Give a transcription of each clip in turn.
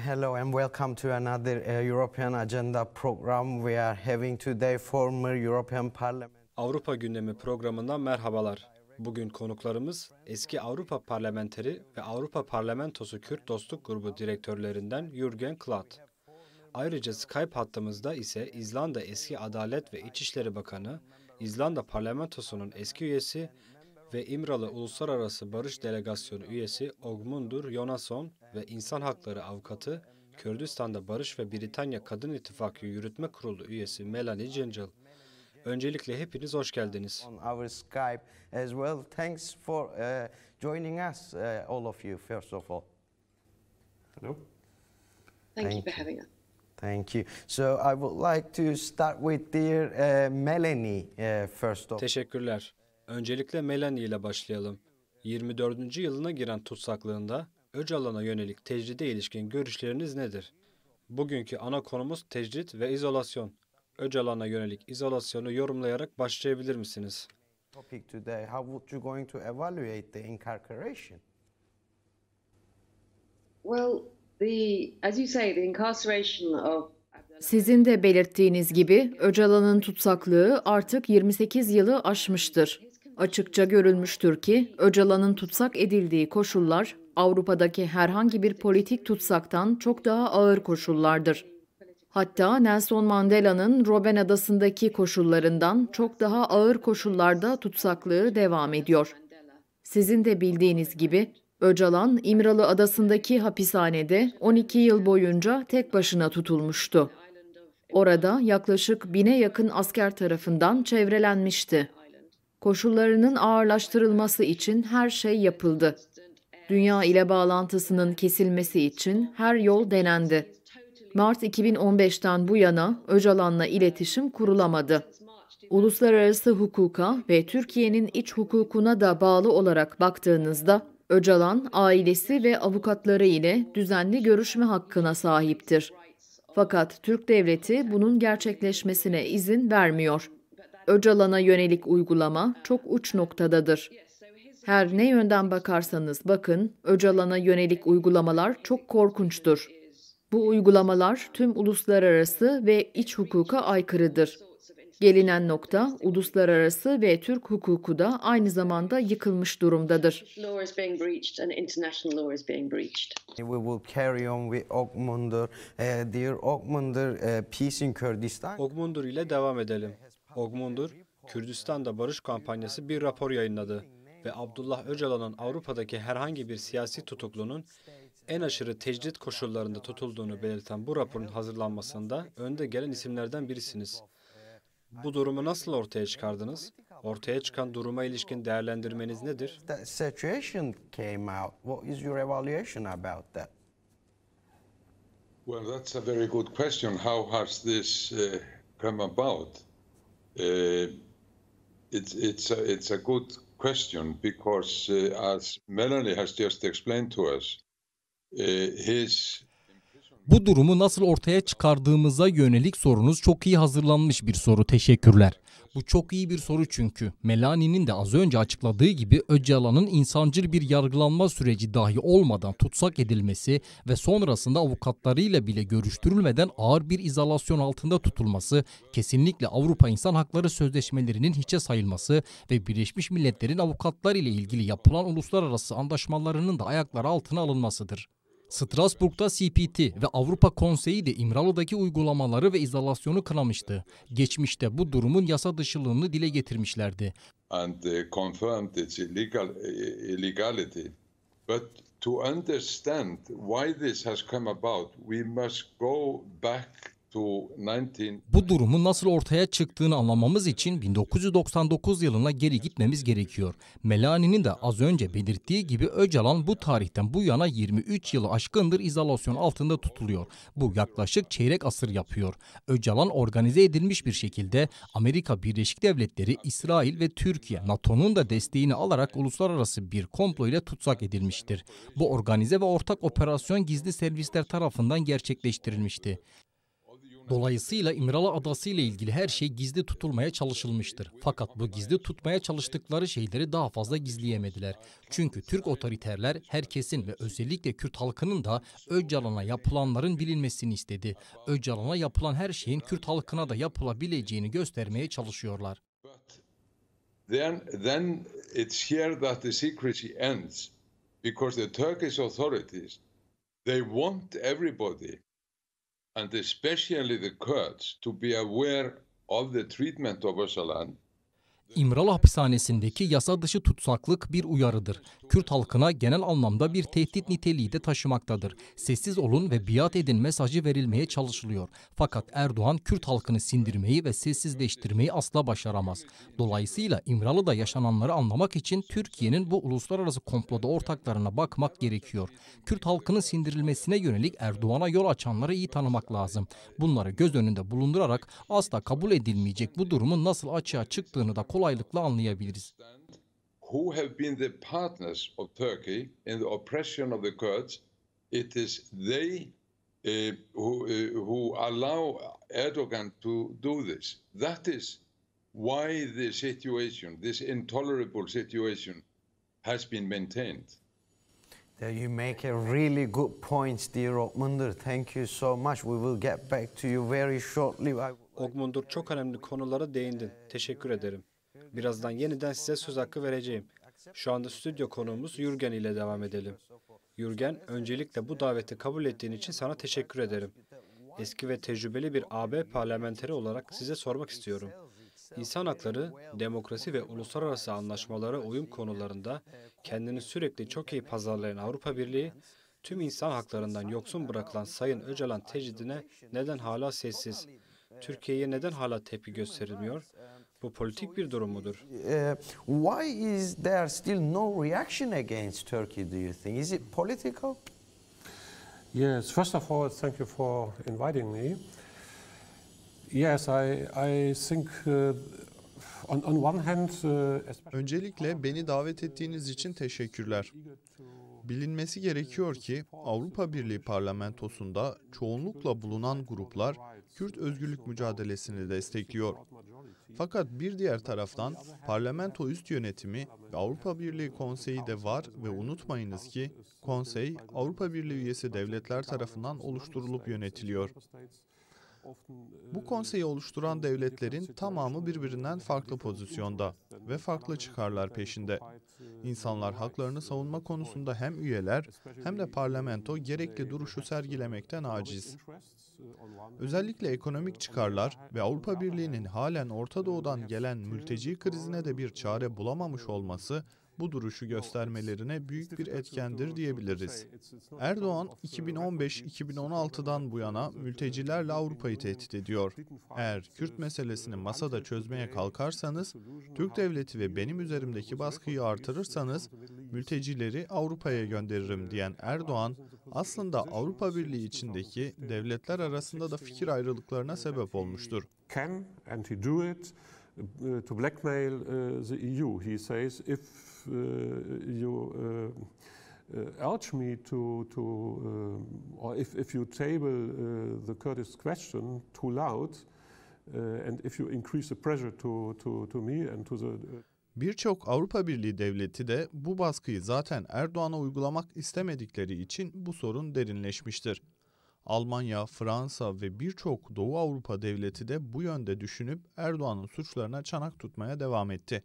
Hello and welcome to another European Agenda program. We are having today former European Parliament. Avrupa Gündemi programından merhabalar. Bugün konuklarımız eski Avrupa Parlamenteri ve Avrupa Parlamentosu Kürt Dostluk Grubu direktörlerinden Jürgen Klatt. Ayrıca Skype hattımızda ise İzlanda eski Adalet ve İçişleri Bakanı, İzlanda Parlamentosu'nun eski üyesi ve İmralı Uluslararası Barış Delegasyonu üyesi Ögmundur Jónasson ve İnsan Hakları Avukatı, Kürdistan'da Barış ve Britanya Kadın İttifakı Yürütme Kurulu üyesi Melanie Gingell. Öncelikle hepiniz hoş geldiniz. On our Skype as well. Thanks for joining us, all of you, first of all. Hello. Thank you for having us. Thank you. So I would like to start with dear Melanie first of all. Teşekkürler. Öncelikle Melanie ile başlayalım. 24. yılına giren tutsaklığında Öcalan'a yönelik tecride ilişkin görüşleriniz nedir? Bugünkü ana konumuz tecrit ve izolasyon. Öcalan'a yönelik izolasyonu yorumlayarak başlayabilir misiniz? Topic today. How would you going to evaluate the incarceration? Well, as you say, the incarceration of Sizin de belirttiğiniz gibi Öcalan'ın tutsaklığı artık 28 yılı aşmıştır. Açıkça görülmüştür ki Öcalan'ın tutsak edildiği koşullar Avrupa'daki herhangi bir politik tutsaktan çok daha ağır koşullardır. Hatta Nelson Mandela'nın Robben Adası'ndaki koşullarından çok daha ağır koşullarda tutsaklığı devam ediyor. Sizin de bildiğiniz gibi Öcalan, İmralı Adası'ndaki hapishanede 12 yıl boyunca tek başına tutulmuştu. Orada yaklaşık 1000'e yakın asker tarafından çevrelenmişti. Koşullarının ağırlaştırılması için her şey yapıldı. Dünya ile bağlantısının kesilmesi için her yol denendi. Mart 2015'ten bu yana Öcalan'la iletişim kurulamadı. Uluslararası hukuka ve Türkiye'nin iç hukukuna da bağlı olarak baktığınızda Öcalan, ailesi ve avukatları ile düzenli görüşme hakkına sahiptir. Fakat Türk devleti bunun gerçekleşmesine izin vermiyor. Öcalan'a yönelik uygulama çok uç noktadadır. Her ne yönden bakarsanız bakın, Öcalan'a yönelik uygulamalar çok korkunçtur. Bu uygulamalar tüm uluslararası ve iç hukuka aykırıdır. Gelinen nokta, uluslararası ve Türk hukuku da aynı zamanda yıkılmış durumdadır. We will carry on with Ögmundur. Dear Ögmundur, peace in Kurdistan. Ögmundur ile devam edelim. Ögmundur, Kürdistan'da barış kampanyası bir rapor yayınladı ve Abdullah Öcalan'ın Avrupa'daki herhangi bir siyasi tutuklunun en aşırı tecrit koşullarında tutulduğunu belirten bu raporun hazırlanmasında önde gelen isimlerden birisiniz. Bu durumu nasıl ortaya çıkardınız? Ortaya çıkan duruma ilişkin değerlendirmeniz nedir? That situation came out. What is your evaluation about that? Well, that's a very good question. How has this come about? It's a good question because, as Melanie has just explained to us, Bu durumu nasıl ortaya çıkardığımıza yönelik sorunuz çok iyi hazırlanmış bir soru. Teşekkürler. Bu çok iyi bir soru çünkü Melanie'nin de az önce açıkladığı gibi Öcalan'ın insancıl bir yargılanma süreci dahi olmadan tutsak edilmesi ve sonrasında avukatlarıyla bile görüştürülmeden ağır bir izolasyon altında tutulması, kesinlikle Avrupa İnsan Hakları Sözleşmelerinin hiçe sayılması ve Birleşmiş Milletler'in avukatlar ile ilgili yapılan uluslararası anlaşmalarının da ayakları altına alınmasıdır. Strasbourg'da CPT ve Avrupa Konseyi de İmralı'daki uygulamaları ve izolasyonu kınamıştı. Geçmişte bu durumun yasa dışılığını dile getirmişlerdi. And confirmed its illegality. But to understand why this has come about, we must go back to Bu durumun nasıl ortaya çıktığını anlamamız için 1999 yılına geri gitmemiz gerekiyor. Melanie'nin de az önce belirttiği gibi Öcalan bu tarihten bu yana 23 yılı aşkındır izolasyon altında tutuluyor. Bu yaklaşık çeyrek asır yapıyor. Öcalan organize edilmiş bir şekilde Amerika Birleşik Devletleri, İsrail ve Türkiye, NATO'nun da desteğini alarak uluslararası bir komplo ile tutsak edilmiştir. Bu organize ve ortak operasyon gizli servisler tarafından gerçekleştirilmişti. Dolayısıyla İmralı Adası ile ilgili her şey gizli tutulmaya çalışılmıştır. Fakat bu gizli tutmaya çalıştıkları şeyleri daha fazla gizleyemediler. Çünkü Türk otoriterler herkesin ve özellikle Kürt halkının da Öcalan'a yapılanların bilinmesini istedi. Öcalan'a yapılan her şeyin Kürt halkına da yapılabileceğini göstermeye çalışıyorlar. Then it's here that the secrecy ends, because the Turkish authorities, they want everybody, and especially the Kurds, to be aware of the treatment of Öcalan. İmralı hapishanesindeki yasa dışı tutsaklık bir uyarıdır. Kürt halkına genel anlamda bir tehdit niteliği de taşımaktadır. Sessiz olun ve biat edin mesajı verilmeye çalışılıyor. Fakat Erdoğan Kürt halkını sindirmeyi ve sessizleştirmeyi asla başaramaz. Dolayısıyla İmralı'da yaşananları anlamak için Türkiye'nin bu uluslararası komploda ortaklarına bakmak gerekiyor. Kürt halkının sindirilmesine yönelik Erdoğan'a yol açanları iyi tanımak lazım. Bunları göz önünde bulundurarak asla kabul edilmeyecek bu durumun nasıl açığa çıktığını da kolaylıkla anlayabiliriz. Who have been the partners of Turkey in the oppression of the Kurds? It is they who allow Erdogan to do this. That is why the situation, this intolerable situation, has been maintained. You make a really good point, dear Okmundur. Thank you so much. We will get back to you very shortly. Okmundur, çok önemli konulara değindin. Teşekkür ederim. Birazdan yeniden size söz hakkı vereceğim. Şu anda stüdyo konuğumuz Jürgen ile devam edelim. Jürgen, öncelikle bu daveti kabul ettiğin için sana teşekkür ederim. Eski ve tecrübeli bir AB parlamenteri olarak size sormak istiyorum. İnsan hakları, demokrasi ve uluslararası anlaşmalara uyum konularında kendini sürekli çok iyi pazarlayan Avrupa Birliği, tüm insan haklarından yoksun bırakılan Sayın Öcalan tecridine neden hala sessiz? Türkiye'ye neden hala tepki gösterilmiyor? Bu politik bir durum mudur? Why is there still no reaction against Turkey, do you think? Is it political? Yes, first of all, thank you for inviting me. Yes, I think on one hand, öncelikle beni davet ettiğiniz için teşekkürler. Bilinmesi gerekiyor ki Avrupa Birliği parlamentosunda çoğunlukla bulunan gruplar Kürt özgürlük mücadelesini destekliyor. Fakat bir diğer taraftan parlamento üst yönetimi ve Avrupa Birliği Konseyi de var ve unutmayınız ki konsey Avrupa Birliği üyesi devletler tarafından oluşturulup yönetiliyor. Bu konseyi oluşturan devletlerin tamamı birbirinden farklı pozisyonda ve farklı çıkarlar peşinde. İnsanlar haklarını savunma konusunda hem üyeler hem de parlamento gerekli duruşu sergilemekten aciz. Özellikle ekonomik çıkarlar ve Avrupa Birliği'nin halen Orta Doğu'dan gelen mülteci krizine de bir çare bulamamış olması bu duruşu göstermelerine büyük bir etkendir diyebiliriz. Erdoğan 2015-2016'dan bu yana mültecilerle Avrupa'yı tehdit ediyor. Eğer Kürt meselesini masada çözmeye kalkarsanız, Türk devleti ve benim üzerimdeki baskıyı artırırsanız mültecileri Avrupa'ya gönderirim diyen Erdoğan aslında Avrupa Birliği içindeki devletler arasında da fikir ayrılıklarına sebep olmuştur. To blackmail the EU, he says, if you urge me or if you table the Kurdish question too loud, and if you increase the pressure to me and to the Birçok Avrupa Birliği devleti de bu baskıyı zaten Erdoğan'a uygulamak istemedikleri için bu sorun derinleşmiştir. Almanya, Fransa ve birçok Doğu Avrupa devleti de bu yönde düşünüp Erdoğan'ın suçlarına çanak tutmaya devam etti.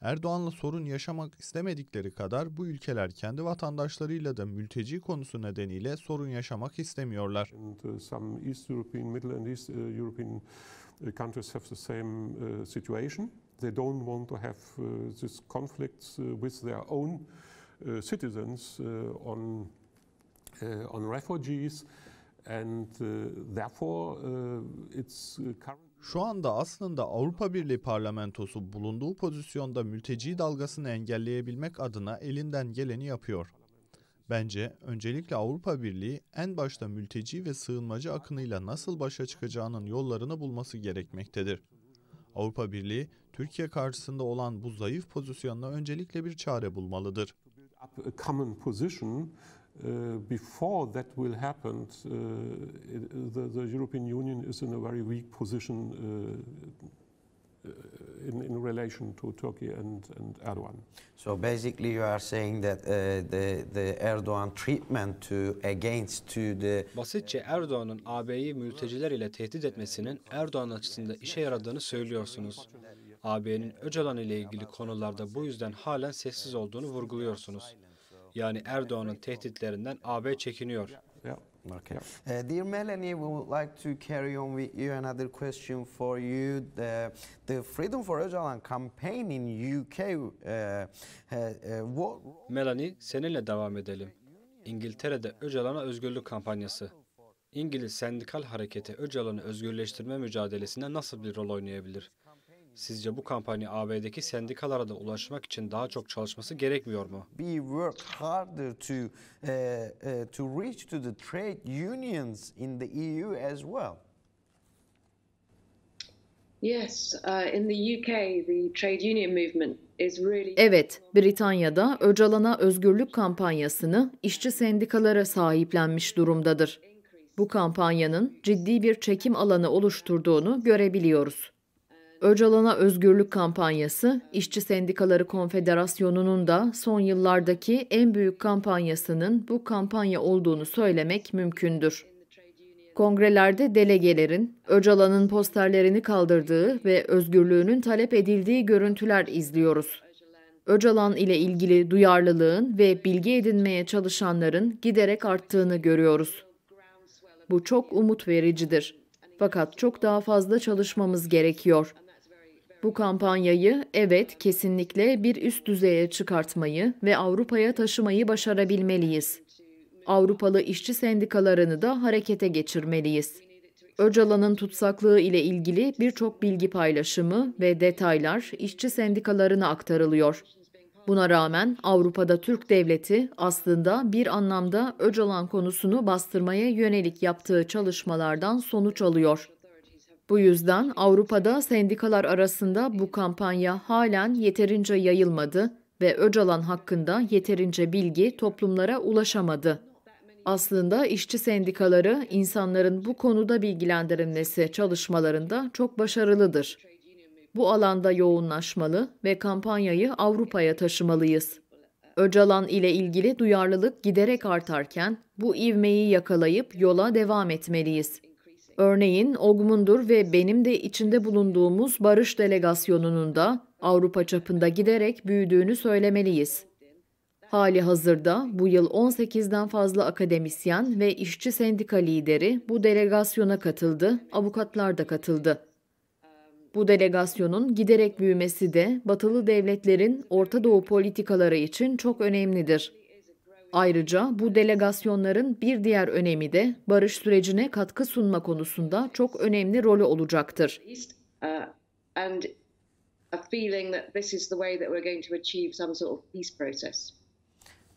Erdoğan'la sorun yaşamak istemedikleri kadar bu ülkeler kendi vatandaşlarıyla da mülteci konusu nedeniyle sorun yaşamak istemiyorlar. Some East European, Middle and East European countries have the same situation. They don't want to have this conflict with their own citizens on refugees, and therefore it's current. Şu anda aslında Avrupa Birliği parlamentosu bulunduğu pozisyonda mülteci dalgasını engelleyebilmek adına elinden geleni yapıyor. Bence öncelikle Avrupa Birliği en başta mülteci ve sığınmacı akınıyla nasıl başa çıkacağının yollarını bulması gerekmektedir. Avrupa Birliği, Türkiye karşısında olan bu zayıf pozisyonuna öncelikle bir çare bulmalıdır. A common position before that will happen, the European Union is in a very weak position in relation to Turkey and Erdogan. So basically you are saying that the Erdogan treatment to the Basitçe Erdoğan'ın AB'yi mülteciler ile tehdit etmesinin Erdoğan açısından işe yaradığını söylüyorsunuz. AB'nin Öcalan ile ilgili konularda bu yüzden halen sessiz olduğunu vurguluyorsunuz. Yani Erdoğan'ın tehditlerinden AB çekiniyor. Yeah. Okay. Dear Melanie, we would like to carry on with you. Another question for you. The Freedom for Öcalan campaign in UK. Melanie, seninle devam edelim. İngiltere'de Öcalan'a özgürlük kampanyası. İngiliz sendikal hareketi Öcalan'ı özgürleştirme mücadelesinde nasıl bir rol oynayabilir? Sizce bu kampanya AB'deki sendikalara da ulaşmak için daha çok çalışması gerekmiyor mu? We work harder to reach to the trade unions in the EU as well. Yes, in the UK, the trade union movement is really... Evet, Britanya'da Öcalan'a özgürlük kampanyasını işçi sendikalara sahiplenmiş durumdadır. Bu kampanyanın ciddi bir çekim alanı oluşturduğunu görebiliyoruz. Öcalan'a özgürlük kampanyası, İşçi Sendikaları Konfederasyonu'nun da son yıllardaki en büyük kampanyasının bu kampanya olduğunu söylemek mümkündür. Kongrelerde delegelerin, Öcalan'ın posterlerini kaldırdığı ve özgürlüğünün talep edildiği görüntüler izliyoruz. Öcalan ile ilgili duyarlılığın ve bilgi edinmeye çalışanların giderek arttığını görüyoruz. Bu çok umut vericidir. Fakat çok daha fazla çalışmamız gerekiyor. Bu kampanyayı evet kesinlikle bir üst düzeye çıkartmayı ve Avrupa'ya taşımayı başarabilmeliyiz. Avrupalı işçi sendikalarını da harekete geçirmeliyiz. Öcalan'ın tutsaklığı ile ilgili birçok bilgi paylaşımı ve detaylar işçi sendikalarına aktarılıyor. Buna rağmen Avrupa'da Türk devleti aslında bir anlamda Öcalan konusunu bastırmaya yönelik yaptığı çalışmalardan sonuç alıyor. Bu yüzden Avrupa'da sendikalar arasında bu kampanya halen yeterince yayılmadı ve Öcalan hakkında yeterince bilgi toplumlara ulaşamadı. Aslında işçi sendikaları insanların bu konuda bilgilendirilmesi çalışmalarında çok başarılıdır. Bu alanda yoğunlaşmalı ve kampanyayı Avrupa'ya taşımalıyız. Öcalan ile ilgili duyarlılık giderek artarken bu ivmeyi yakalayıp yola devam etmeliyiz. Örneğin Ogmundur ve benim de içinde bulunduğumuz barış delegasyonunun da Avrupa çapında giderek büyüdüğünü söylemeliyiz. Hali hazırda bu yıl 18'den fazla akademisyen ve işçi sendika lideri bu delegasyona katıldı, avukatlar da katıldı. Bu delegasyonun giderek büyümesi de batılı devletlerin Orta Doğu politikaları için çok önemlidir. Ayrıca bu delegasyonların bir diğer önemi de barış sürecine katkı sunma konusunda çok önemli rolü olacaktır. And a feeling that this is the way that we're going to achieve some sort of peace process.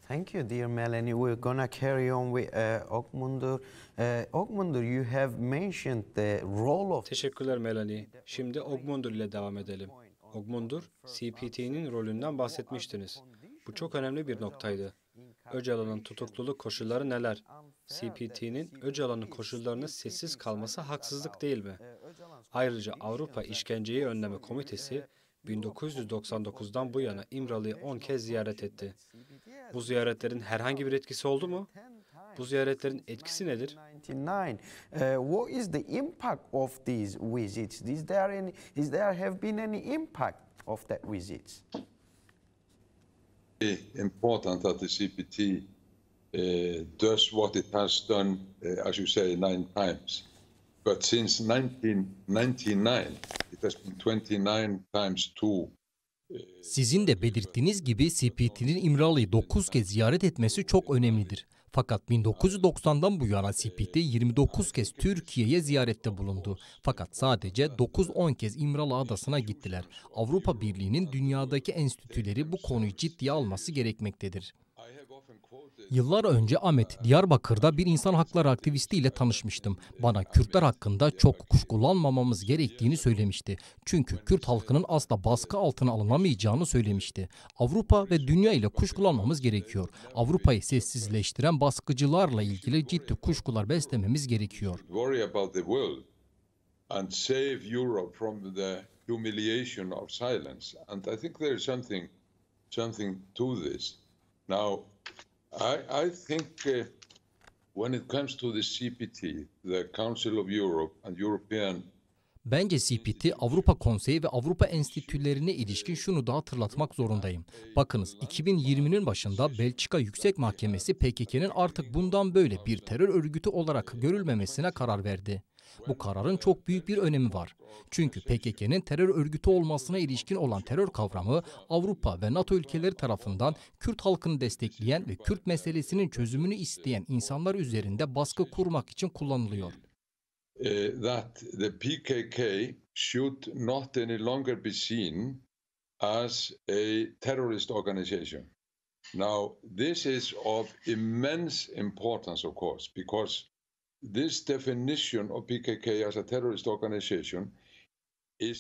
Thank you, dear Melanie. We're gonna carry on with Ogmundur. Ogmundur, you have mentioned the role of... Teşekkürler Melanie. Şimdi Ogmundur ile devam edelim. Ogmundur, CPT'nin rolünden bahsetmiştiniz. Bu çok önemli bir noktaydı. Öcalan'ın tutukluluk koşulları neler? CPT'nin Öcalan'ın koşullarına sessiz kalması haksızlık değil mi? Ayrıca Avrupa İşkenceyi Önleme Komitesi 1999'dan bu yana İmralı'yı 10 kez ziyaret etti. Bu ziyaretlerin herhangi bir etkisi oldu mu? Bu ziyaretlerin etkisi nedir? What is the impact of these visits? Is there have been any impact of that visits? Important that the CPT does what it has done, as you say, 9 times. But since 1999, it has been 29 times 2. Sizin de belirttiğiniz gibi CPT'nin İmralı'yı 9 kez ziyaret etmesi çok önemlidir. Fakat 1990'dan bu yana CPT 29 kez Türkiye'ye ziyarette bulundu. Fakat sadece 9-10 kez İmralı Adası'na gittiler. Avrupa Birliği'nin dünyadaki enstitüleri bu konuyu ciddiye alması gerekmektedir. Yıllar önce Ahmet, Diyarbakır'da bir insan hakları aktivistiyle tanışmıştım. Bana Kürtler hakkında çok kuşkulanmamamız gerektiğini söylemişti. Çünkü Kürt halkının asla baskı altına alınamayacağını söylemişti. Avrupa ve dünya ile kuşkulanmamız gerekiyor. Avrupa'yı sessizleştiren baskıcılarla ilgili ciddi kuşkular beslememiz gerekiyor. And save Europe from the humiliation of silence. And I think there is something to this. Now, I think when it comes to the CPT, the Council of Europe and European. Bence CPT, Avrupa Konseyi ve Avrupa Enstitülerine ilişkin şunu da hatırlatmak zorundayım. Bakınız, 2020'nin başında Belçika Yüksek Mahkemesi PKK'nın artık bundan böyle bir terör örgütü olarak görülmemesine karar verdi. Bu kararın çok büyük bir önemi var. Çünkü PKK'nın terör örgütü olmasına ilişkin olan terör kavramı Avrupa ve NATO ülkeleri tarafından Kürt halkını destekleyen ve Kürt meselesinin çözümünü isteyen insanlar üzerinde baskı kurmak için kullanılıyor. That the PKK should not any longer be seen as a terrorist organization. Now, this is of immense importance, of course, because this definition of PKK as a terrorist organization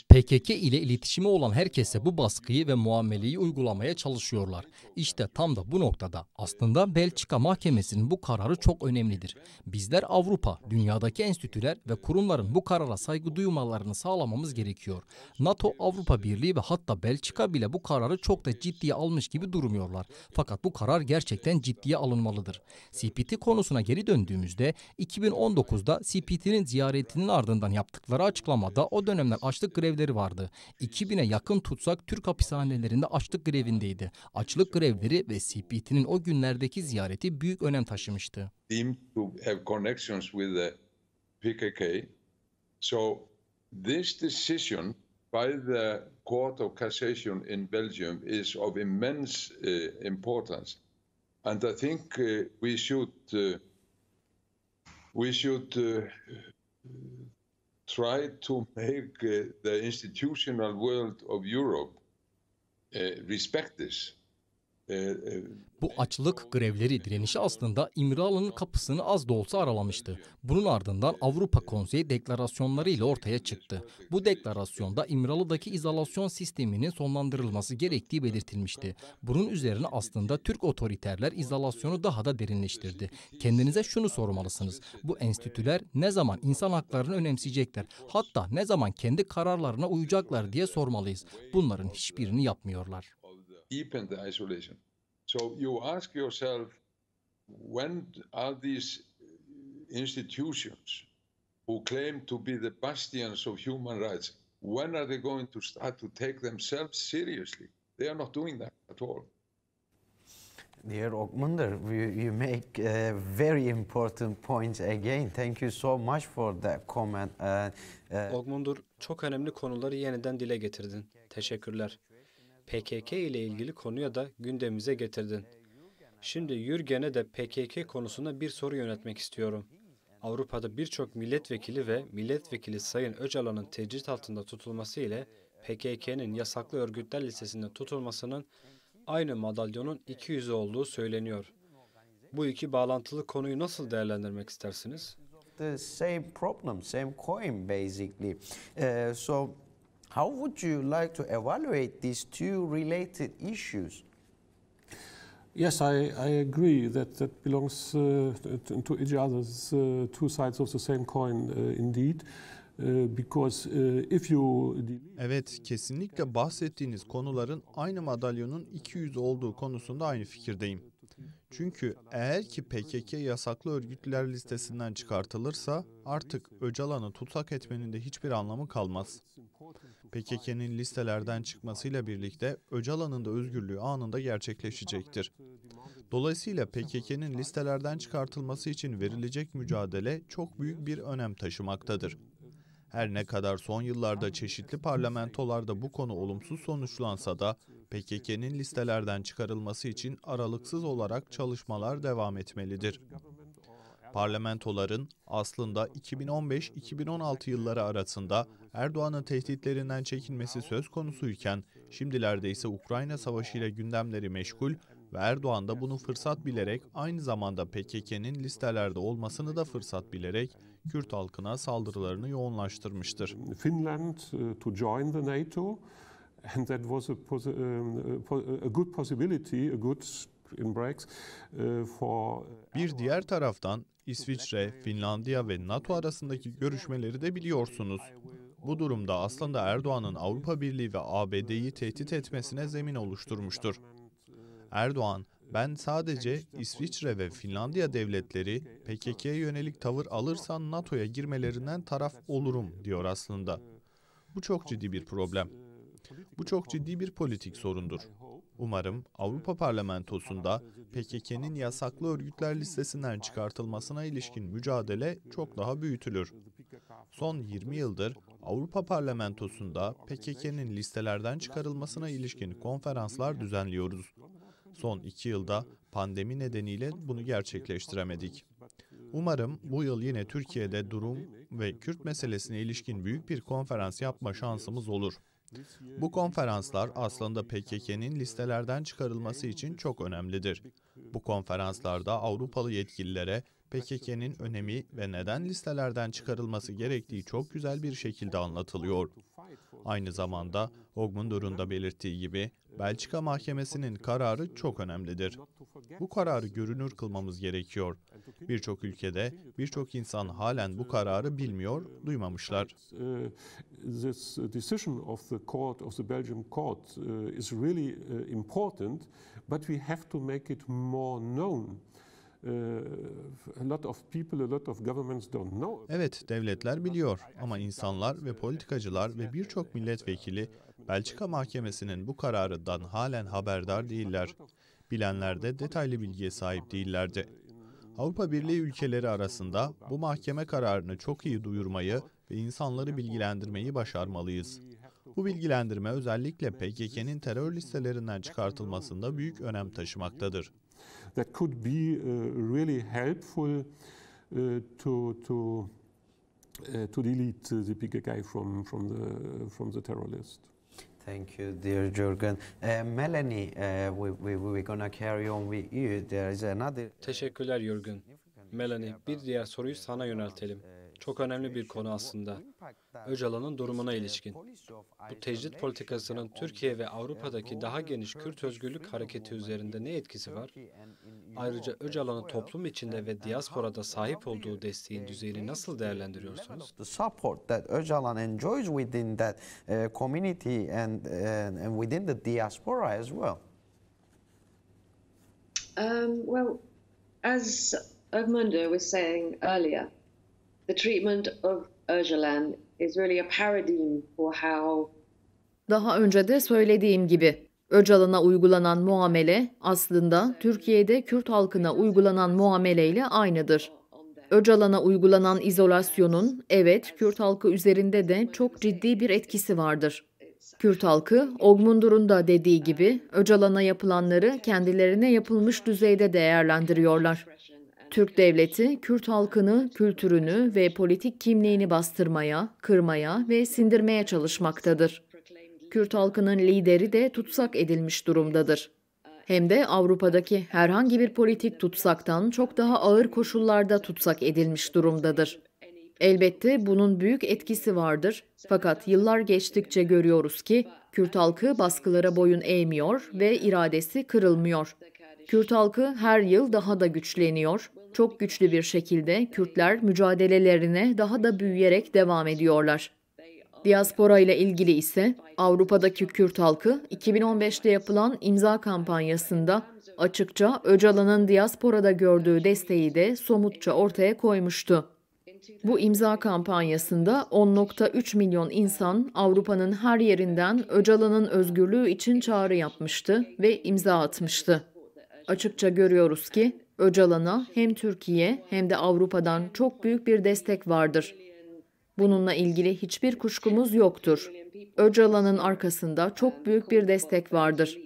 PKK ile iletişimi olan herkese bu baskıyı ve muameleyi uygulamaya çalışıyorlar. İşte tam da bu noktada aslında Belçika Mahkemesi'nin bu kararı çok önemlidir. Bizler Avrupa, dünyadaki enstitüler ve kurumların bu karara saygı duymalarını sağlamamız gerekiyor. NATO, Avrupa Birliği ve hatta Belçika bile bu kararı çok da ciddiye almış gibi durmuyorlar. Fakat bu karar gerçekten ciddiye alınmalıdır. CPT konusuna geri döndüğümüzde 2019'da CPT'nin ziyaretinin ardından yaptıkları açıklamada o dönemler açlık grevleri vardı. 2000'e yakın tutsak Türk hapishanelerinde açlık grevindeydi. Açlık grevleri ve CPT'nin o günlerdeki ziyareti büyük önem taşımıştı. To have connections with the PKK. So this decision by the Court of Cassation in Belgium is of immense importance. And I think we should try to make the institutional world of Europe respect this. Bu açlık grevleri direnişi aslında İmralı'nın kapısını az da olsa aralamıştı. Bunun ardından Avrupa Konseyi deklarasyonları ile ortaya çıktı. Bu deklarasyonda İmralı'daki izolasyon sisteminin sonlandırılması gerektiği belirtilmişti. Bunun üzerine aslında Türk otoriterler izolasyonu daha da derinleştirdi. Kendinize şunu sormalısınız. Bu enstitüler ne zaman insan haklarını önemseyecekler? Hatta ne zaman kendi kararlarına uyacaklar diye sormalıyız. Bunların hiçbirini yapmıyorlar. So you ask yourself, when are these institutions who claim to be the bastions of human rights, when are they going to start to take themselves seriously? They are not doing that at all. Dear Ogmundur, you make very important points again. Thank you so much for that comment. Ogmundur, çok önemli konuları yeniden dile getirdin. Teşekkürler. PKK ile ilgili konuya da gündemimize getirdin. Şimdi Jürgen'e de PKK konusunda bir soru yöneltmek istiyorum. Avrupa'da birçok milletvekili ve milletvekili Sayın Öcalan'ın tecrit altında tutulması ile PKK'nın yasaklı örgütler listesinde tutulmasının aynı madalyonun iki yüzü olduğu söyleniyor. Bu iki bağlantılı konuyu nasıl değerlendirmek istersiniz? The same problem, same coin basically. So how would you like to evaluate these two related issues? Yes, I agree that belongs to each other's two sides of the same coin indeed. Because if you... Evet, kesinlikle bahsettiğiniz konuların aynı madalyonun iki yüzü olduğu konusunda aynı fikirdeyim. Çünkü eğer ki PKK yasaklı örgütler listesinden çıkartılırsa artık Öcalan'ı tutsak etmenin de hiçbir anlamı kalmaz. PKK'nın listelerden çıkmasıyla birlikte Öcalan'ın da özgürlüğü anında gerçekleşecektir. Dolayısıyla PKK'nın listelerden çıkartılması için verilecek mücadele çok büyük bir önem taşımaktadır. Her ne kadar son yıllarda çeşitli parlamentolarda bu konu olumsuz sonuçlansa da PKK'nın listelerden çıkarılması için aralıksız olarak çalışmalar devam etmelidir. Parlamentoların aslında 2015-2016 yılları arasında Erdoğan'ın tehditlerinden çekinmesi söz konusuyken, şimdilerde ise Ukrayna Savaşı ile gündemleri meşgul, ve Erdoğan da bunu fırsat bilerek aynı zamanda PKK'nin listelerde olmasını da fırsat bilerek Kürt halkına saldırılarını yoğunlaştırmıştır. Finland to join the NATO, and that was a good possibility, a good in breaks for. Bir diğer taraftan İsviçre, Finlandiya ve NATO arasındaki görüşmeleri de biliyorsunuz. Bu durumda aslında Erdoğan'ın Avrupa Birliği ve ABD'yi tehdit etmesine zemin oluşturmuştur. Erdoğan, ben sadece İsviçre ve Finlandiya devletleri PKK'ye yönelik tavır alırsa NATO'ya girmelerinden taraf olurum diyor aslında. Bu çok ciddi bir problem. Bu çok ciddi bir politik sorundur. Umarım Avrupa Parlamentosu'nda PKK'nin yasaklı örgütler listesinden çıkartılmasına ilişkin mücadele çok daha büyütülür. Son 20 yıldır Avrupa Parlamentosu'nda PKK'nin listelerden çıkarılmasına ilişkin konferanslar düzenliyoruz. Son 2 yılda pandemi nedeniyle bunu gerçekleştiremedik. Umarım bu yıl yine Türkiye'de durum ve Kürt meselesine ilişkin büyük bir konferans yapma şansımız olur. Bu konferanslar aslında PKK'nin listelerden çıkarılması için çok önemlidir. Bu konferanslarda Avrupalı yetkililere PKK'nin önemi ve neden listelerden çıkarılması gerektiği çok güzel bir şekilde anlatılıyor. Aynı zamanda Ogmundur'un da belirttiği gibi Belçika Mahkemesi'nin kararı çok önemlidir. Bu kararı görünür kılmamız gerekiyor. Birçok ülkede birçok insan halen bu kararı bilmiyor, duymamışlar. This decision of the court, of the Belgian court, is really important, but we have to make it more known. A lot of people, a lot of governments don't know. Evet, devletler biliyor ama insanlar ve politikacılar ve birçok milletvekili Belçika Mahkemesi'nin bu kararından halen haberdar değiller. Bilenler de detaylı bilgiye sahip değillerdi. Avrupa Birliği ülkeleri arasında bu mahkeme kararını çok iyi duyurmayı ve insanları bilgilendirmeyi başarmalıyız. Bu bilgilendirme özellikle PKK'nin terör listelerinden çıkartılmasında büyük önem taşımaktadır. That could be really helpful to delete the PKK from the terror list. Thank you, dear Jürgen. Melanie, we're gonna carry on with you. There is another. Teşekkürler Jürgen. Melanie, bir diğer soruyu sana yöneltelim. Çok önemli bir konu aslında. Öcalan'ın durumuna ilişkin. Bu tecrit politikasının Türkiye ve Avrupa'daki daha geniş Kürt özgürlük hareketi üzerinde ne etkisi var? Ayrıca Öcalan'ın toplum içinde ve diasporada sahip olduğu desteğin düzeyini nasıl değerlendiriyorsunuz? The support that Öcalan enjoys within that community and within the diaspora as well. Well, as Ogmundur was saying earlier, the treatment of Öcalan is really a paradigm for how. Daha önce de söylediğim gibi Öcalan'a uygulanan muamele aslında Türkiye'de Kürt halkına uygulanan muameleyle aynıdır. Öcalan'a uygulanan izolasyonun evet Kürt halkı üzerinde de çok ciddi bir etkisi vardır. Kürt halkı, Ogmundur'un da dediği gibi Öcalan'a yapılanları kendilerine yapılmış düzeyde değerlendiriyorlar. Türk devleti, Kürt halkını, kültürünü ve politik kimliğini bastırmaya, kırmaya ve sindirmeye çalışmaktadır. Kürt halkının lideri de tutsak edilmiş durumdadır. Hem de Avrupa'daki herhangi bir politik tutsaktan çok daha ağır koşullarda tutsak edilmiş durumdadır. Elbette bunun büyük etkisi vardır. Fakat yıllar geçtikçe görüyoruz ki Kürt halkı baskılara boyun eğmiyor ve iradesi kırılmıyor. Kürt halkı her yıl daha da güçleniyor. Çok güçlü bir şekilde Kürtler mücadelelerine daha da büyüyerek devam ediyorlar. Diaspora ile ilgili ise Avrupa'daki Kürt halkı 2015'te yapılan imza kampanyasında açıkça Öcalan'ın diasporada gördüğü desteği de somutça ortaya koymuştu. Bu imza kampanyasında 10,3 milyon insan Avrupa'nın her yerinden Öcalan'ın özgürlüğü için çağrı yapmıştı ve imza atmıştı. Açıkça görüyoruz ki Öcalan'a hem Türkiye hem de Avrupa'dan çok büyük bir destek vardır. Bununla ilgili hiçbir kuşkumuz yoktur. Öcalan'ın arkasında çok büyük bir destek vardır.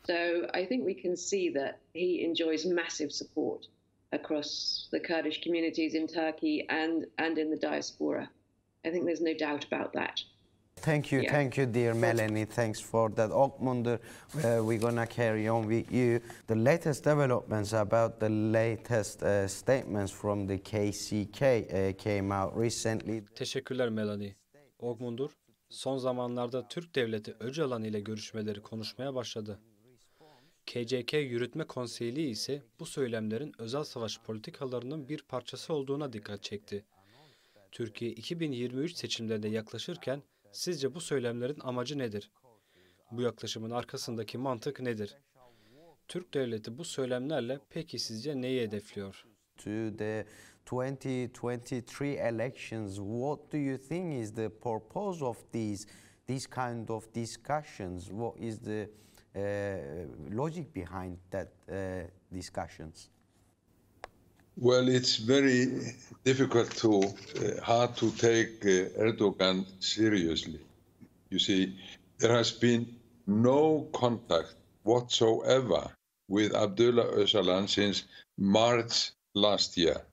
So I think we can see that he enjoys massive support across the Kurdish communities in Turkey and in the diaspora. I think there's no doubt about that. Thank you, Yeah. thank you, dear Melanie. Thanks for that. Ökmundur, we're gonna carry on with you. The latest developments about the latest statements from the KCK came out recently. Teşekkürler Melanie. Ökmundur, son zamanlarda Türk Devleti Öcalan ile görüşmeleri konuşmaya başladı. KCK Yürütme Konseyi ise bu söylemlerin özel savaş politikalarının bir parçası olduğuna dikkat çekti. Türkiye 2023 seçimlerine yaklaşırken sizce bu söylemlerin amacı nedir? Bu yaklaşımın arkasındaki mantık nedir? Türk Devleti bu söylemlerle peki sizce neyi hedefliyor? To the 2023 elections, what do you think is the purpose of these kind of discussions? What is the logic behind that discussions? Well, it's very difficult to, hard to take Erdogan seriously. You see, there has been no contact whatsoever with Abdullah Öcalan since March last year.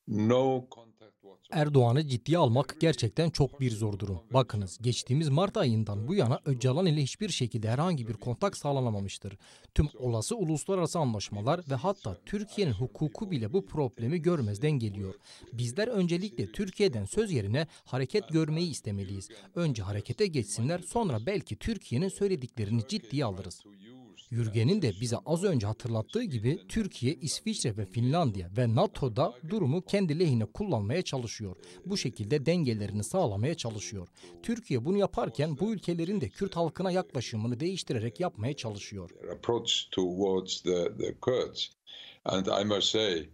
No contact whatsoever. Erdoğan'ı ciddiye almak gerçekten çok bir zor durum. Bakınız, geçtiğimiz Mart ayından bu yana Öcalan ile hiçbir şekilde herhangi bir kontak sağlanamamıştır. Tüm olası uluslararası anlaşmalar ve hatta Türkiye'nin hukuku bile bu problemi görmezden geliyor. Bizler öncelikle Türkiye'den söz yerine hareket görmeyi istemeliyiz. Önce harekete geçsinler, sonra belki Türkiye'nin söylediklerini ciddiye alırız. Yürgen'in de bize az önce hatırlattığı gibi Türkiye, İsviçre ve Finlandiya ve NATO'da durumu kendi lehine kullanmaya çalışıyor. Bu şekilde dengelerini sağlamaya çalışıyor. Türkiye bunu yaparken bu ülkelerin de Kürt halkına yaklaşımını değiştirerek yapmaya çalışıyor. Approach towards the Kurds, and I must say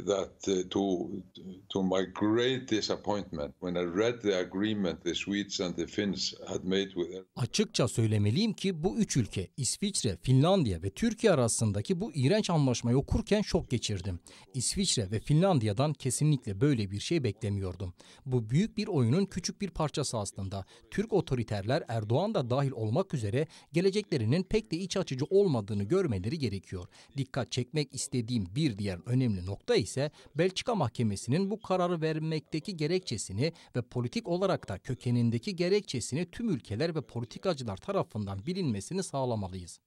that to my great disappointment, when I read the agreement the Swedes and the Finns had made with them. Açıkça söylemeliyim ki bu üç ülke, İsviçre, Finlandiya ve Türkiye arasındaki bu iğrenç anlaşmayı okurken şok geçirdim. İsviçre ve Finlandiya'dan kesinlikle böyle bir şey beklemiyordum. Bu büyük bir oyunun küçük bir parçası aslında. Türk otoriterler, Erdoğan da dahil olmak üzere, geleceklerinin pek de iç açıcı olmadığını görmeleri gerekiyor. Dikkat çekmek istediğim bir diğer önemli nokta ise Belçika Mahkemesi'nin bu kararı vermekteki gerekçesini ve politik olarak da kökenindeki gerekçesini tüm ülkeler ve politikacılar tarafından bilinmesini sağlamalıyız.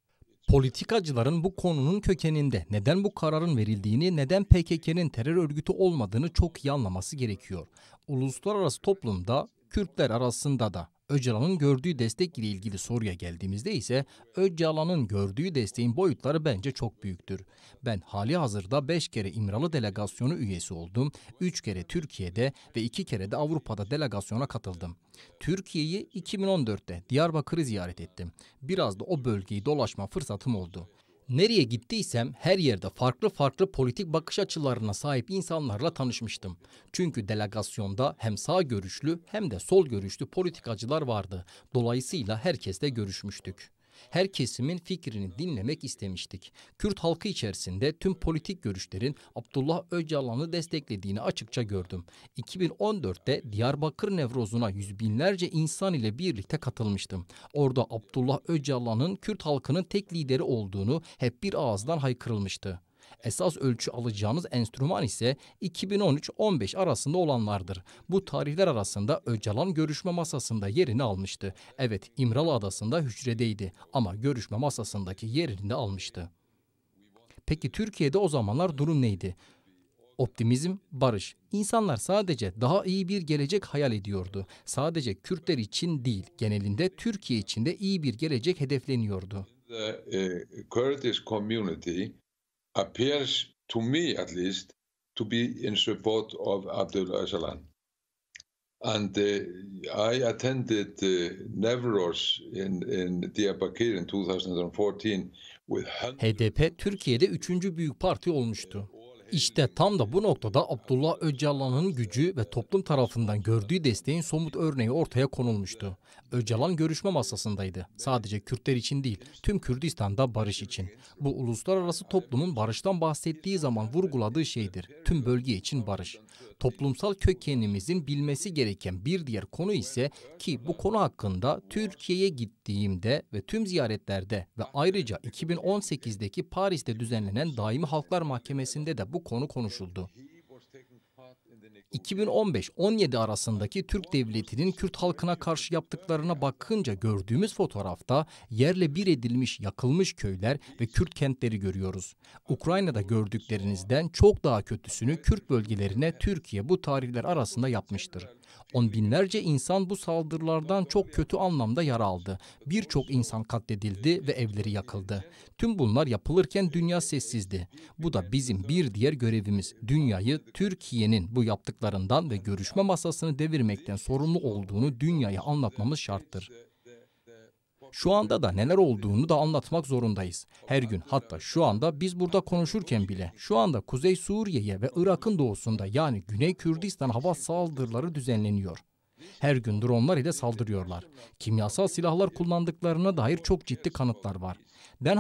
Politikacıların bu konunun kökeninde neden bu kararın verildiğini, neden PKK'nın terör örgütü olmadığını çok iyi anlaması gerekiyor. Uluslararası toplumda, Kürtler arasında da Öcalan'ın gördüğü destek ile ilgili soruya geldiğimizde ise Öcalan'ın gördüğü desteğin boyutları bence çok büyüktür. Ben hali hazırda 5 kere İmralı delegasyonu üyesi oldum, 3 kere Türkiye'de ve 2 kere de Avrupa'da delegasyona katıldım. Türkiye'yi 2014'te Diyarbakır'ı ziyaret ettim. Biraz da o bölgeyi dolaşma fırsatım oldu. Nereye gittiysem her yerde farklı politik bakış açılarına sahip insanlarla tanışmıştım. Çünkü delegasyonda hem sağ görüşlü hem de sol görüşlü politikacılar vardı. Dolayısıyla herkesle görüşmüştük. Her kesimin fikrini dinlemek istemiştik. Kürt halkı içerisinde tüm politik görüşlerin Abdullah Öcalan'ı desteklediğini açıkça gördüm. 2014'te Diyarbakır Nevroz'una yüz binlerce insan ile birlikte katılmıştım. Orada Abdullah Öcalan'ın Kürt halkının tek lideri olduğunu hep bir ağızdan haykırılmıştı. Esas ölçü alacağınız enstrüman ise 2013-15 arasında olanlardır. Bu tarihler arasında Öcalan görüşme masasında yerini almıştı. Evet, İmralı Adası'nda hücredeydi ama görüşme masasındaki yerini de almıştı. Peki Türkiye'de o zamanlar durum neydi? Optimizm, barış. İnsanlar sadece daha iyi bir gelecek hayal ediyordu. Sadece Kürtler için değil, genelinde Türkiye için de iyi bir gelecek hedefleniyordu. The Kurdish community appears, to me at least, to be in support of Abdullah Öcalan. And I attended Nevroz in Diyarbakır in 2014 with HDP Türkiye'de 3. büyük parti olmuştu. İşte tam da bu noktada Abdullah Öcalan'ın gücü ve toplum tarafından gördüğü desteğin somut örneği ortaya konulmuştu. Öcalan görüşme masasındaydı. Sadece Kürtler için değil, tüm Kürdistan'da barış için. Bu uluslararası toplumun barıştan bahsettiği zaman vurguladığı şeydir. Tüm bölge için barış. Toplumsal kökenimizin bilmesi gereken bir diğer konu ise ki bu konu hakkında Türkiye'ye gittiğimde ve tüm ziyaretlerde ve ayrıca 2018'deki Paris'te düzenlenen Daimi Halklar Mahkemesi'nde de bu konu konuşuldu. 2015-17 arasındaki Türk Devleti'nin Kürt halkına karşı yaptıklarına bakınca gördüğümüz fotoğrafta yerle bir edilmiş, yakılmış köyler ve Kürt kentleri görüyoruz. Ukrayna'da gördüklerinizden çok daha kötüsünü Kürt bölgelerine Türkiye bu tarihler arasında yapmıştır. On binlerce insan bu saldırılardan çok kötü anlamda yara aldı. Birçok insan katledildi ve evleri yakıldı. Tüm bunlar yapılırken dünya sessizdi. Bu da bizim bir diğer görevimiz. Dünyayı Türkiye'nin bu yaptıklarından ve görüşme masasını devirmekten sorumlu olduğunu dünyaya anlatmamız şarttır. Şu anda da neler olduğunu da anlatmak zorundayız. Her gün, hatta şu anda biz burada konuşurken bile şu anda Kuzey Suriye'ye ve Irak'ın doğusunda yani Güney Kürdistan hava saldırıları düzenleniyor. Her gün dronlar ile saldırıyorlar. Kimyasal silahlar kullandıklarına dair çok ciddi kanıtlar var. Den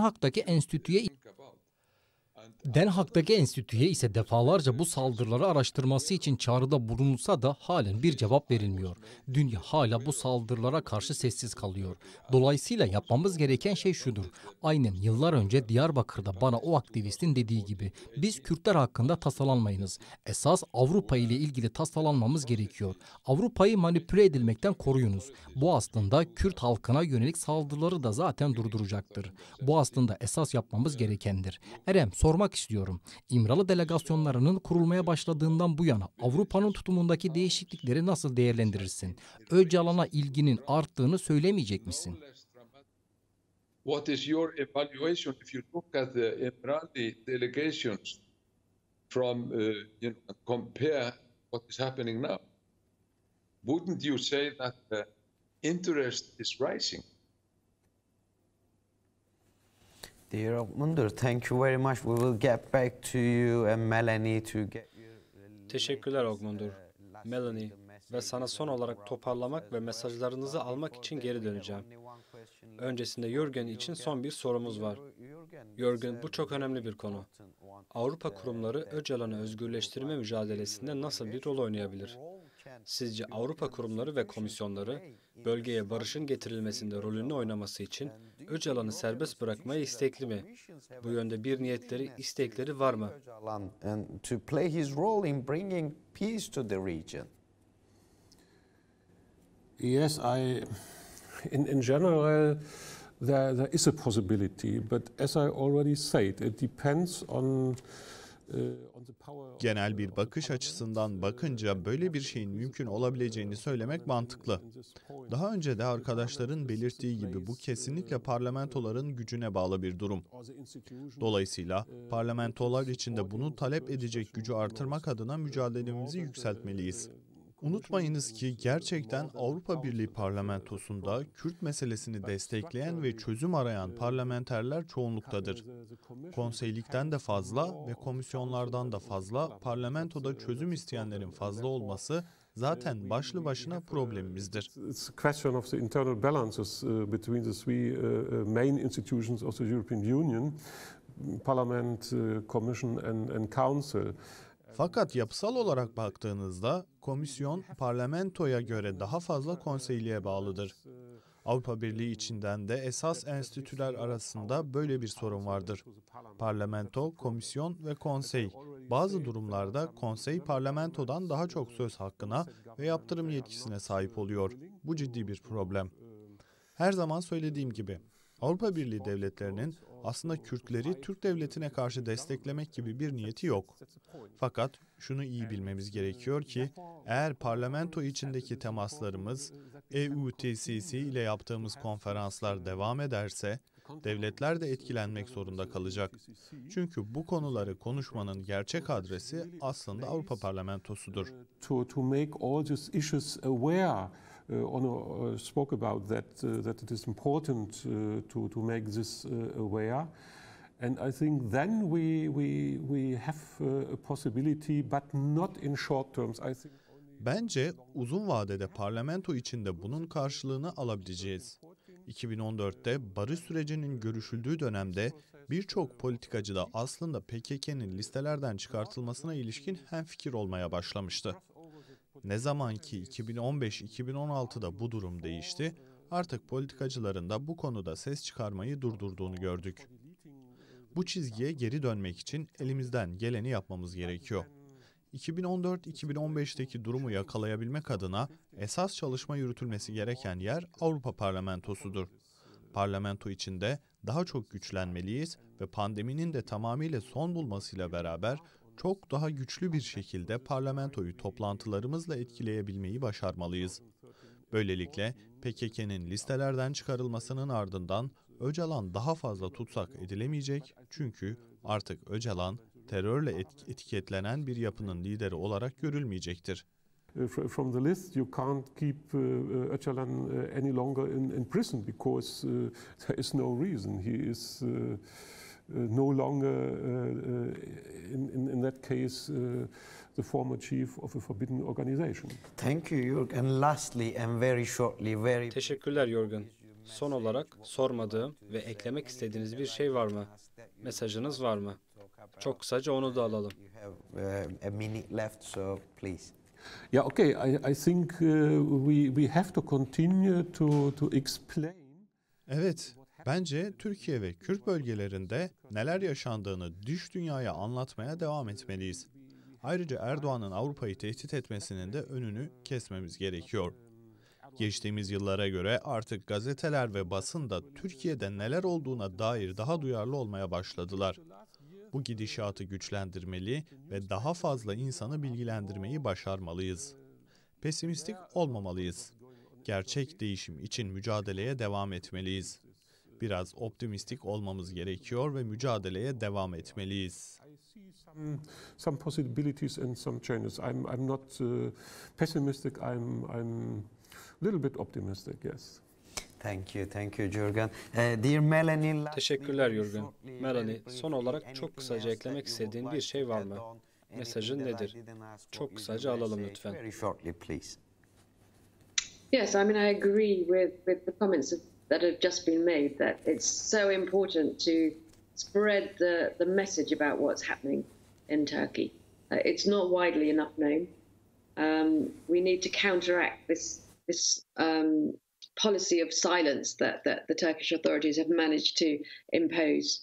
Haag'daki enstitüye ise defalarca bu saldırıları araştırması için çağrıda bulunulsa da halen bir cevap verilmiyor. Dünya hala bu saldırılara karşı sessiz kalıyor. Dolayısıyla yapmamız gereken şey şudur. Aynen yıllar önce Diyarbakır'da bana o aktivistin dediği gibi biz Kürtler hakkında tasalanmayınız. Esas Avrupa ile ilgili tasalanmamız gerekiyor. Avrupa'yı manipüle edilmekten koruyunuz. Bu aslında Kürt halkına yönelik saldırıları da zaten durduracaktır. Bu aslında esas yapmamız gerekendir. Erem, sormak istiyorum. İmralı delegasyonlarının kurulmaya başladığından bu yana Avrupa'nın tutumundaki değişiklikleri nasıl değerlendirirsin? Öcalan'a ilginin arttığını söylemeyecek misin? What is your evaluation if you look at the Emirati delegations from, compare what is happening now? Wouldn't you say that the interest is rising? Dear Ogmundur, thank you very much. We will get back to you and Melanie to get your... Teşekkürler Ogmundur. Melanie ve sana son olarak toparlamak ve mesajlarınızı almak için geri döneceğim. Öncesinde Jürgen için son bir sorumuz var. Jürgen, bu çok önemli bir konu. Avrupa kurumları Öcalan'ı özgürleştirme mücadelesinde nasıl bir rol oynayabilir? Sizce Avrupa kurumları ve komisyonları bölgeye barışın getirilmesinde rolünü oynaması için Öcalan'ı serbest bırakmaya istekli mi? Bu yönde bir niyetleri, istekleri var mı? And to play his role in bringing peace to the region. Yes, in general, there is a possibility, but as I already said, it depends on the power. Genel bir bakış açısından bakınca böyle bir şeyin mümkün olabileceğini söylemek mantıklı. Daha önce de arkadaşların belirttiği gibi bu kesinlikle parlamentoların gücüne bağlı bir durum. Dolayısıyla parlamentolar içinde bunu talep edecek gücü artırmak adına mücadelemizi yükseltmeliyiz. Unutmayınız ki gerçekten Avrupa Birliği Parlamentosu'nda Kürt meselesini destekleyen ve çözüm arayan parlamenterler çoğunluktadır. Konseylikten de fazla ve komisyonlardan da fazla parlamentoda çözüm isteyenlerin fazla olması zaten başlı başına problemimizdir. It's a question of the internal balances between the three main institutions of the European Union, Parliament, Commission and Council. Fakat yapısal olarak baktığınızda komisyon parlamentoya göre daha fazla konseyliğe bağlıdır. Avrupa Birliği içinden de esas enstitüler arasında böyle bir sorun vardır. Parlamento, komisyon ve konsey. Bazı durumlarda konsey parlamentodan daha çok söz hakkına ve yaptırım yetkisine sahip oluyor. Bu ciddi bir problem. Her zaman söylediğim gibi Avrupa Birliği devletlerinin aslında Kürtleri Türk devletine karşı desteklemek gibi bir niyeti yok. Fakat şunu iyi bilmemiz gerekiyor ki eğer parlamento içindeki temaslarımız EUTCC ile yaptığımız konferanslar devam ederse devletler de etkilenmek zorunda kalacak. Çünkü bu konuları konuşmanın gerçek adresi aslında Avrupa Parlamentosu'dur. To make all these issues aware. Ono spoke about that it is important to make this aware, and I think then we have a possibility, but not in short terms. I think. Bence uzun vadede parlamento içinde bunun karşılığını alabileceğiz. 2014'te barış sürecinin görüşüldüğü dönemde birçok politikacı da aslında PKK'nın listelerden çıkartılmasına ilişkin hemfikir olmaya başlamıştı. Ne zaman ki 2015-2016'da bu durum değişti, artık politikacıların da bu konuda ses çıkarmayı durdurduğunu gördük. Bu çizgiye geri dönmek için elimizden geleni yapmamız gerekiyor. 2014-2015'teki durumu yakalayabilmek adına esas çalışma yürütülmesi gereken yer Avrupa Parlamentosu'dur. Parlamento içinde daha çok güçlenmeliyiz ve pandeminin de tamamıyla son bulmasıyla beraber çok daha güçlü bir şekilde parlamentoyu toplantılarımızla etkileyebilmeyi başarmalıyız. Böylelikle PKK'nın listelerden çıkarılmasının ardından Öcalan daha fazla tutsak edilemeyecek çünkü artık Öcalan terörle etiketlenen bir yapının lideri olarak görülmeyecektir. From the list, you can't keep Öcalan any longer in prison because there is no reason. He is no longer, in that case, the former chief of a forbidden organization. Thank you, Jürgen. Lastly and very shortly, very... Teşekkürler Jürgen. Son olarak sormadığım ve eklemek istediğiniz bir şey var mı? Mesajınız var mı? Çok kısaca onu da alalım. You have a minute left, so please. Yeah, okay. I think we have to continue to explain. Evet, bence Türkiye ve Kürt bölgelerinde neler yaşandığını dış dünyaya anlatmaya devam etmeliyiz. Ayrıca Erdoğan'ın Avrupa'yı tehdit etmesinin de önünü kesmemiz gerekiyor. Geçtiğimiz yıllara göre artık gazeteler ve basın da Türkiye'de neler olduğuna dair daha duyarlı olmaya başladılar. Bu gidişatı güçlendirmeli ve daha fazla insanı bilgilendirmeyi başarmalıyız. Pesimistik olmamalıyız. Gerçek değişim için mücadeleye devam etmeliyiz. Biraz optimistik olmamız gerekiyor ve mücadeleye devam etmeliyiz. Some possibilities and some changes. I'm not pessimistic. I'm a little bit optimistic. Yes. Thank you, Jürgen. Dear Melanie. Teşekkürler Jürgen. Melanie, son olarak çok kısaca eklemek istediğin bir şey var mı? Mesajın nedir? Çok kısaca alalım lütfen. Very shortly, please. Yes, I mean, I agree with the comments that have just been made, that it's so important to spread the message about what's happening in Turkey. It's not widely enough known. We need to counteract this policy of silence that the Turkish authorities have managed to impose.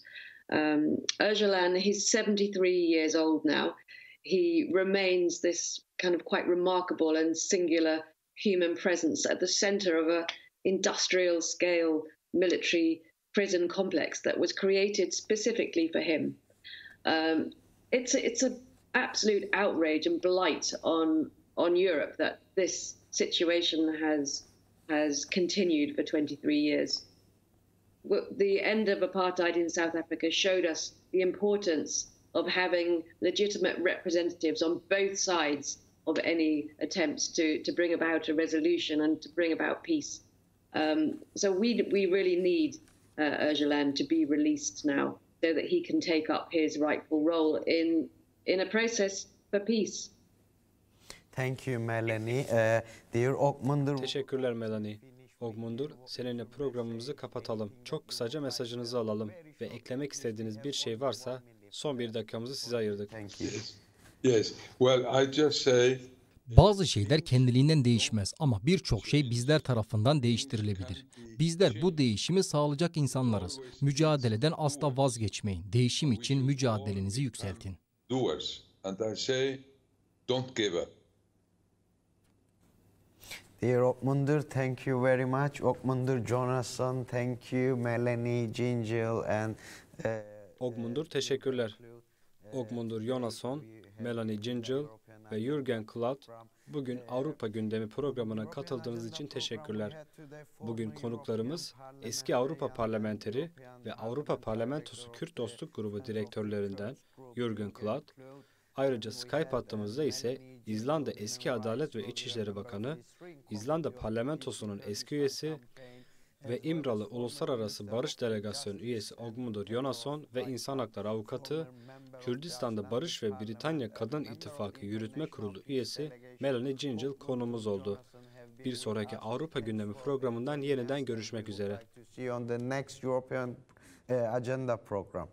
Öcalan, he's 73 years old now. He remains this kind of quite remarkable and singular human presence at the center of an industrial scale military prison complex that was created specifically for him. It's an absolute outrage and blight on Europe that this situation has continued for 23 years. The end of apartheid in South Africa showed us the importance of having legitimate representatives on both sides of any attempts to bring about a resolution and to bring about peace. So we really need Öcalan to be released now so that he can take up his rightful role in a process for peace. Thank you, Melanie. Dear Ogmundur. Teşekkürler Melanie. Ogmundur, seninle programımızı kapatalım. Çok kısaca mesajınızı alalım ve eklemek istediğiniz bir şey varsa son bir dakikamızı size ayırdık. Thank you. Yes. Well, I just say Bazı şeyler kendiliğinden değişmez ama birçok şey bizler tarafından değiştirilebilir. Bizler bu değişimi sağlayacak insanlarız. Mücadeleden asla vazgeçmeyin. Değişim için mücadelenizi yükseltin. doers, and I say, don't give up. Dear Ogmundur, thank you very much. Ogmundur Jonasson, thank you. Melanie Gingil and Ogmundur, teşekkürler. Ogmundur Jonasson, Melanie Gingil ve Jürgen Klatt, bugün Avrupa Gündemi programına katıldığınız için teşekkürler. Bugün konuklarımız eski Avrupa Parlamenteri ve Avrupa Parlamentosu Kürt Dostluk Grubu direktörlerinden Jürgen Klatt, ayrıca Skype hattımızda ise İzlanda eski Adalet ve İçişleri Bakanı, İzlanda Parlamentosu'nun eski üyesi ve İmralı Uluslararası Barış Delegasyonu üyesi Ogmundur Jonasson ve İnsan Hakları Avukatı, Kürdistan'da Barış ve Britanya Kadın İttifakı Yürütme Kurulu üyesi Melanie Gingil konuğumuz oldu. Bir sonraki Avrupa Gündemi programından yeniden görüşmek üzere. see you on the next European agenda program.